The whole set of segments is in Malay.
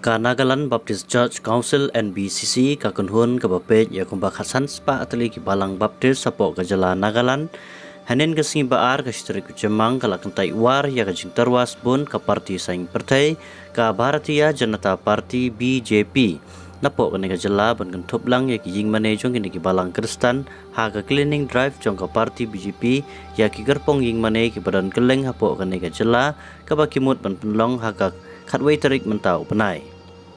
Ka Nagaland Baptist Church Council NBCC ka kunhun ka bapet ya kumba khasan spa atli ki balang Baptist sapo ka jala Nagaland hanen ka singi baar ka sitri ku jemang ka lakang taiwar ya ka jing terwas bun ka parti saing partai ka Bharatiya Janata Party BJP napo ka ka jala ban kan thop lang ya ki jing mane jong ki balang Kristen ha ka cleaning drive jong ka parti BJP ya ki gerpong jing mane ki badan keleng hapo ka jala ka bakimut ban penlong ha ka khatway tarik mentau penai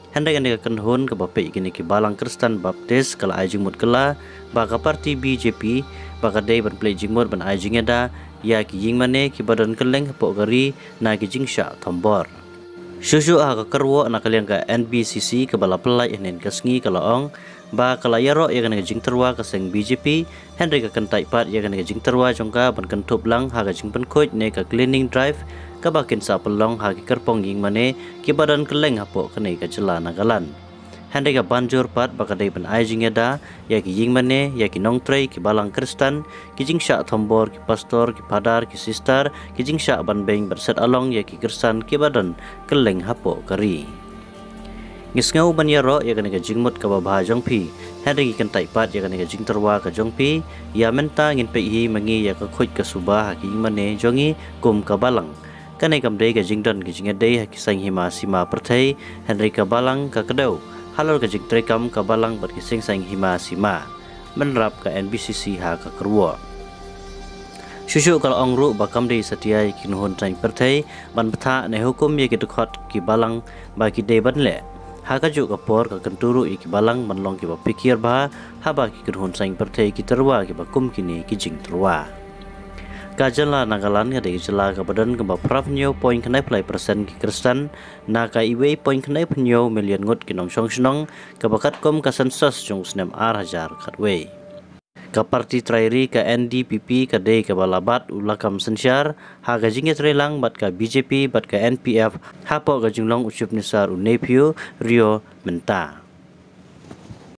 hendak anda kenhun ke bapak kini ki balang Kristen Baptist kala ajing mut kala baka parti BJP baka day ban play jingmut ban ajing ada ya ki jing mane ki badan keleng pok gari na ki jing sya tombor susu ka kerwo anak kalian ka NBCC ke bala pelai enen kasngi kala ong ba kala yaro ya kana jing terwa ka seng BJP hendak ka kentai pat ya kana jing terwa jongka ban kentup lang ha ka jing pen khoj ne ka cleaning drive kabakin sa pelong hagi kerpong ying mane ki badan keleng hapo kene ka jela Nagaland hande ka banjur pat bakadai ban ajing ada ya ki ying mane ya ki nong trei ki balang Kristen ki jing sya thombor ki pastor ki padar ki sister ki jing sya ban beng berset along ya ki Kristen ki badan keleng hapo kari ngisngau ban yaro ya kana ka jingmut ka babha jongpi hande ki kentai pat ya kana ka jing terwa ka jongpi ya menta ngin pe hi mangi ya ka khoj ka subah ki mane jongi kum ka balang kanai kamdei ka jingdon ki jingadei ki sang hima sima perthai henry ka balang ka kedau halor ka jing trekam ka balang ber ki sing sang hima sima menrap ka NBCC ha ka kerwo susu kal ongru ba kamdei satia ki nuhun sang perthai ban betha ne hukum ye ki tukhot ki balang ba ki dei ban le ha ka ju ka por ka kenturu ki balang manlong ki ba pikir ba ha ba ki nuhun sang perthai ki terwa ki ba kum kini ki jing terwa Kajala Nagaland ada jela ka badan ka bapraf nyo point kanai play persen ki Kristen na ka iwe point kanai penyo million ngut ki nong song snong ka bakat kom ka sensus jong snem ar khatwe ka parti trairi ka NDPP ka de ka balabat ulakam sensyar ha ga jinge trelang bat ka BJP bat ka NPF ha po ga jinglong ucup nisar unepio Rio menta